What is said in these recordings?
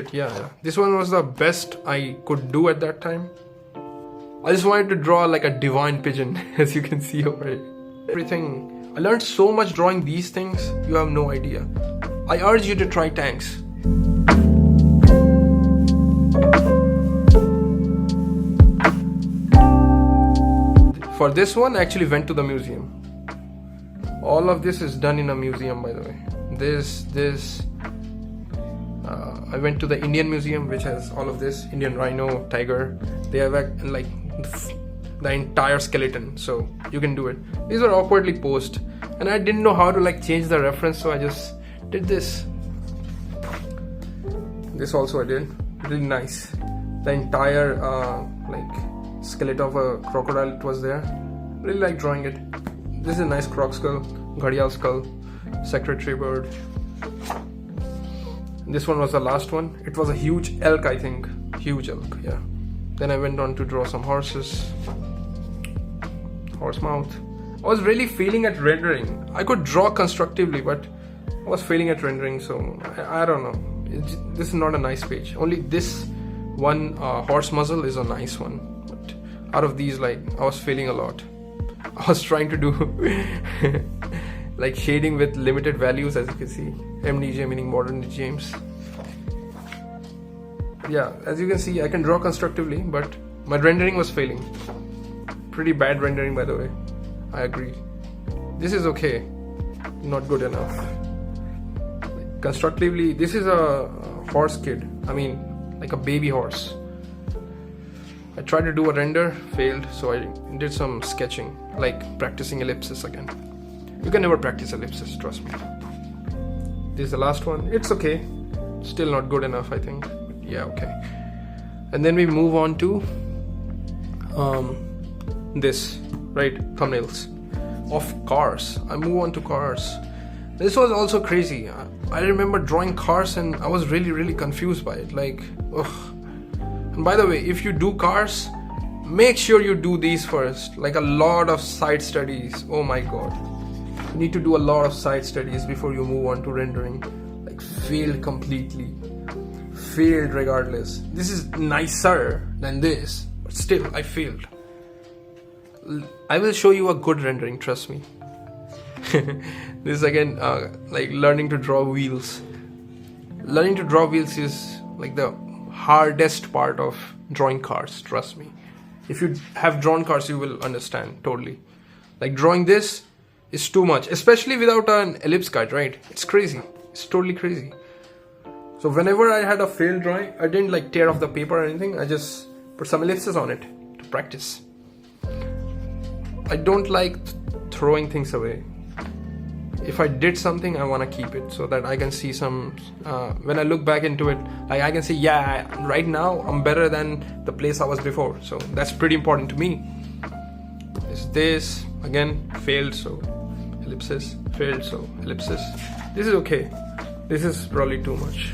it. Yeah. This one was the best I could do at that time. I just wanted to draw like a divine pigeon, as you can see over here. Everything. I learned so much drawing these things, you have no idea. I urge you to try tanks. For this one, I actually went to the museum. All of this is done in a museum, by the way. I went to the Indian Museum, which has all of this. Indian rhino, tiger. They have like the entire skeleton, so you can do it. These are awkwardly posed, and I didn't know how to like change the reference, so I just did this. This also I did. Really nice. The entire like skeleton of a crocodile, it was there. Really like drawing it. This is a nice croc skull, ghadial skull, secretary bird. This one was the last one. It was a huge elk, I think. Huge elk, yeah. Then I went on to draw some horses. Horse mouth. I was really failing at rendering. I could draw constructively, but I was failing at rendering, so I don't know. This is not a nice page. Only this one horse muzzle is a nice one. But out of these, like, I was failing a lot. I was trying to do like shading with limited values, as you can see. MDJ meaning modern James. Yeah, as you can see, I can draw constructively, but my rendering was failing. Pretty bad rendering, by the way. I agree. This is okay, not good enough. Constructively, this is a horse kid. I mean, like a baby horse. I tried to do a render, failed, so I did some sketching, like practicing ellipses again. You can never practice ellipses, trust me. This is the last one. It's okay. Still not good enough, I think. Yeah, okay. And then we move on to this, right? Thumbnails of cars. I move on to cars. This was also crazy. I remember drawing cars and I was really confused by it. Like, ugh. And by the way, if you do cars, make sure you do these first. Like a lot of side studies. Oh my god. You need to do a lot of side studies before you move on to rendering. Like, failed completely. Failed regardless. This is nicer than this, but still I failed. I will show you a good rendering, trust me. This is again like learning to draw wheels. Learning to draw wheels is like the hardest part of drawing cars, trust me. If you have drawn cars, you will understand totally. Like drawing this is too much, especially without an ellipse guide, right? It's crazy. It's totally crazy. So whenever I had a failed drawing, I didn't like tear off the paper or anything. I just put some ellipses on it to practice. I don't like throwing things away. If I did something, I want to keep it so that I can see some, when I look back into it, like I can see, yeah, right now I'm better than the place I was before. So that's pretty important to me. This again, failed, so ellipsis, failed, so ellipsis. This is okay. This is probably too much.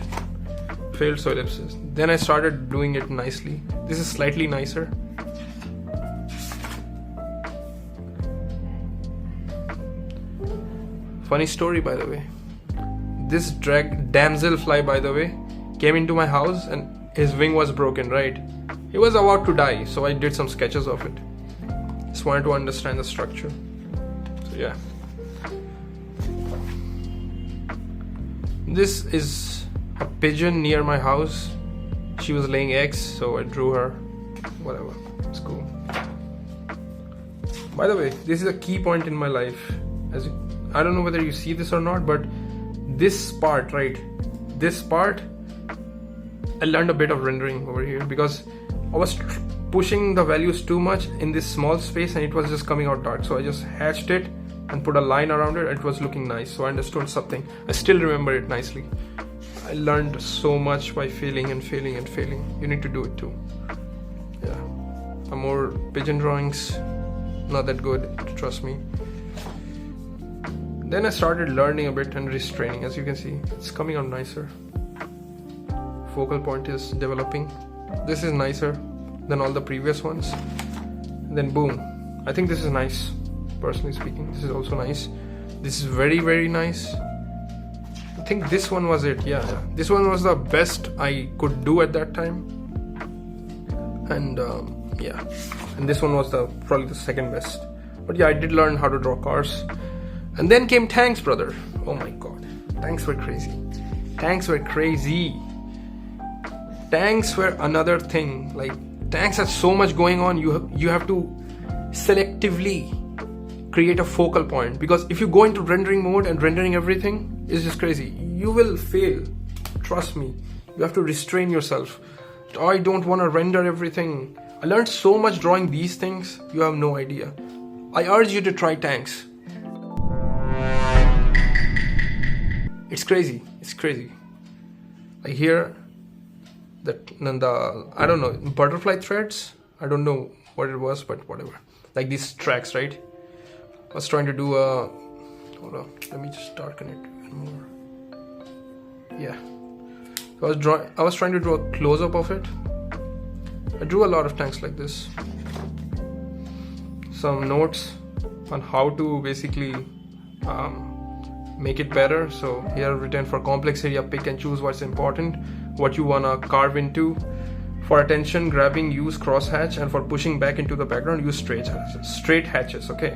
Failed, so ellipsis. Then I started doing it nicely. This is slightly nicer. Funny story, by the way. This damselfly, by the way, came into my house and his wing was broken, right? He was about to die, so I did some sketches of it. Just wanted to understand the structure. So yeah. This is a pigeon near my house. She was laying eggs, so I drew her. Whatever, it's cool. By the way, this is a key point in my life. I don't know whether you see this or not, but this part, right? This part, I learned a bit of rendering over here because I was pushing the values too much in this small space and it was just coming out dark. So I just hatched it and put a line around it and it was looking nice. So I understood something. I still remember it nicely. I learned so much by failing and failing and failing. You need to do it too. Yeah. Some more pigeon drawings. Not that good, trust me. Then I started learning a bit and restraining. As you can see, it's coming out nicer. Focal point is developing. This is nicer than all the previous ones. And then boom. I think this is nice. Personally speaking, this is also nice. This is very nice. think this one was it. Yeah, this one was the best I could do at that time. And yeah, and this one was probably the second best. But yeah, I did learn how to draw cars. And then came tanks, brother. Oh my god, tanks were crazy. Tanks were crazy. Tanks were another thing. Like, tanks had so much going on. You have to selectively create a focal point, because if you go into rendering mode and rendering everything, it's just crazy. You will fail. Trust me. You have to restrain yourself. I don't want to render everything. I learned so much drawing these things. You have no idea. I urge you to try tanks. It's crazy. It's crazy. I hear that I don't know, butterfly threads. I don't know what it was, but whatever. Like these tracks, right? I was trying to do a. Hold on. Let me just darken it even more. Yeah. So I was trying to do a close-up of it. I drew a lot of tanks like this. Some notes on how to basically make it better. So here I've written, for complex area, pick and choose what's important, what you wanna carve into. For attention grabbing, use crosshatch, and for pushing back into the background, use straight hatches. Okay,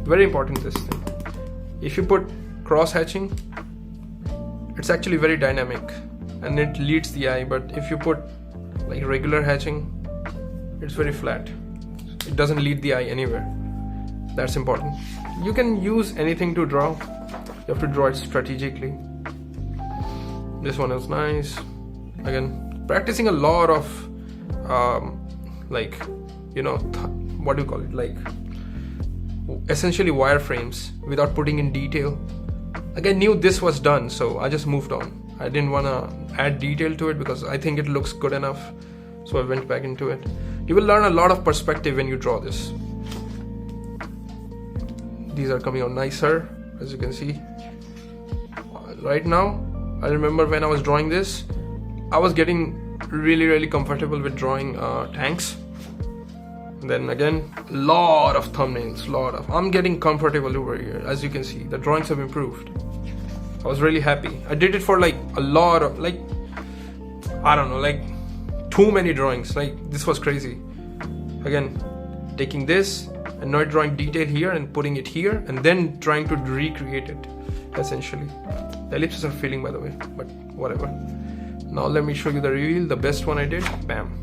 very important, this thing. If you put cross hatching, it's actually very dynamic and it leads the eye, but if you put like regular hatching, it's very flat. It doesn't lead the eye anywhere. That's important. You can use anything to draw. You have to draw it strategically. This one is nice. Again, practicing a lot of like, you know, what do you call it, like essentially wireframes without putting in detail. Like, I knew this was done, so I just moved on. I didn't want to add detail to it because I think it looks good enough, so I went back into it. You will learn a lot of perspective when you draw this. These are coming out nicer, as you can see. Right now, I remember when I was drawing this, I was getting really comfortable with drawing tanks. And then again, a lot of thumbnails, I'm getting comfortable over here. As you can see, the drawings have improved. I was really happy. I did it for like a lot of, like, I don't know, like too many drawings. Like, this was crazy. Again, taking this and not drawing detail here and putting it here and then trying to recreate it, essentially. The ellipses are failing, by the way, but whatever. Now let me show you the reveal, the best one I did. Bam.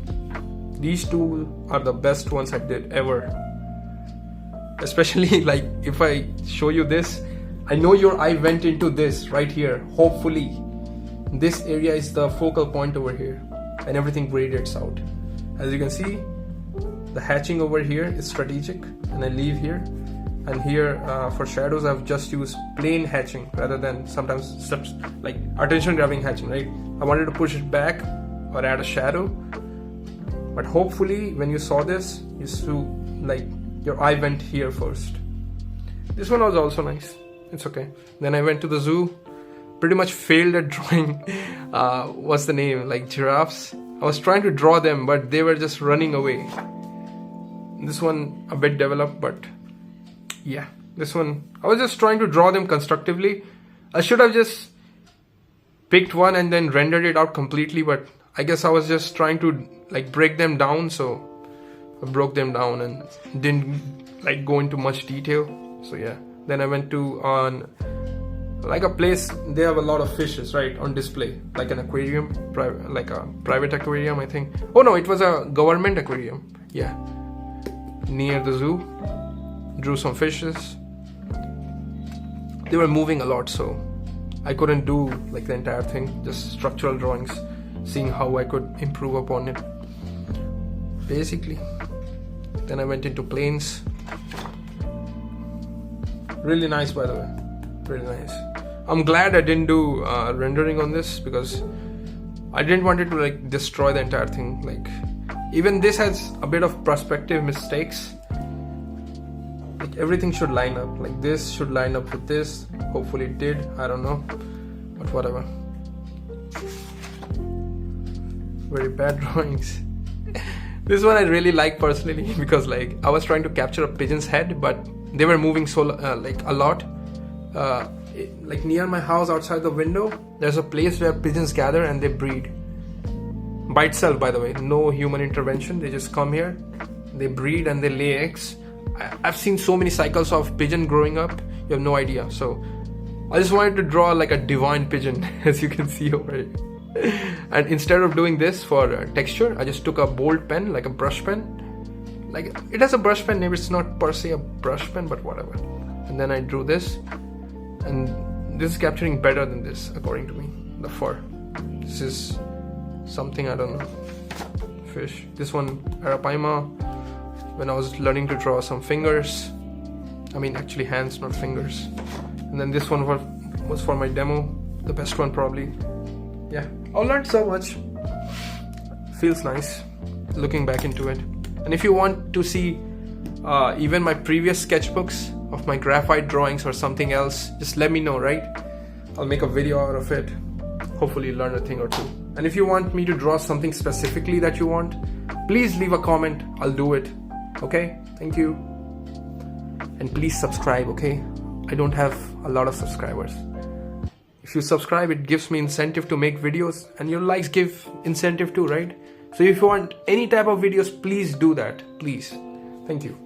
These two are the best ones I did ever. Especially like if I show you this, I know your eye went into this right here. Hopefully this area is the focal point over here and everything gradients out. As you can see, the hatching over here is strategic and I leave here. And here for shadows, I've just used plain hatching rather than sometimes steps like attention grabbing hatching, right? I wanted to push it back or add a shadow. But hopefully when you saw this, you saw like your eye went here first. This one was also nice. It's okay. Then I went to the zoo. Pretty much failed at drawing, what's the name? Like giraffes. I was trying to draw them, but they were just running away. This one a bit developed, but yeah, this one, I was just trying to draw them constructively. I should have just picked one and then rendered it out completely, but I guess I was just trying to like break them down, so I broke them down and didn't like go into much detail. So yeah, then I went to on like a place, they have a lot of fishes, right, on display, like an aquarium, like a private aquarium, I think. Oh no, it was a government aquarium, yeah, near the zoo. Drew some fishes. They were moving a lot, so I couldn't do like the entire thing, just structural drawings, seeing how I could improve upon it basically. Then I went into planes. Really nice, by the way, really nice. I'm glad I didn't do rendering on this because I didn't want it to like destroy the entire thing. Like, even this has a bit of perspective mistakes. Like, everything should line up, like this should line up with this. Hopefully it did, I don't know, but whatever. Very bad drawings. This one I really like personally because like I was trying to capture a pigeon's head, but they were moving so like a lot. like near my house, outside the window, there's a place where pigeons gather and they breed. By itself, by the way, no human intervention. They just come here, they breed and they lay eggs. I've seen so many cycles of pigeon growing up, you have no idea. So I just wanted to draw like a divine pigeon, as you can see over here. And instead of doing this for texture, I just took a bold pen, like a brush pen. Like, it has a brush pen, maybe it's not per se a brush pen, but whatever. And then I drew this, and this is capturing better than this, according to me, the fur. This is something, I don't know, fish. This one, Arapaima, when I was learning to draw some fingers. I mean, actually hands, not fingers. And then this one was for my demo, the best one probably. Yeah, I learned so much. Feels nice looking back into it. And if you want to see even my previous sketchbooks of my graphite drawings or something else, just let me know, right? I'll make a video out of it. Hopefully learn a thing or two. And if you want me to draw something specifically that you want, please leave a comment. I'll do it. Okay? Thank you. And please subscribe, okay? I don't have a lot of subscribers. If you subscribe, it gives me incentive to make videos, and your likes give incentive too, right? So if you want any type of videos, please do that, please. Thank you.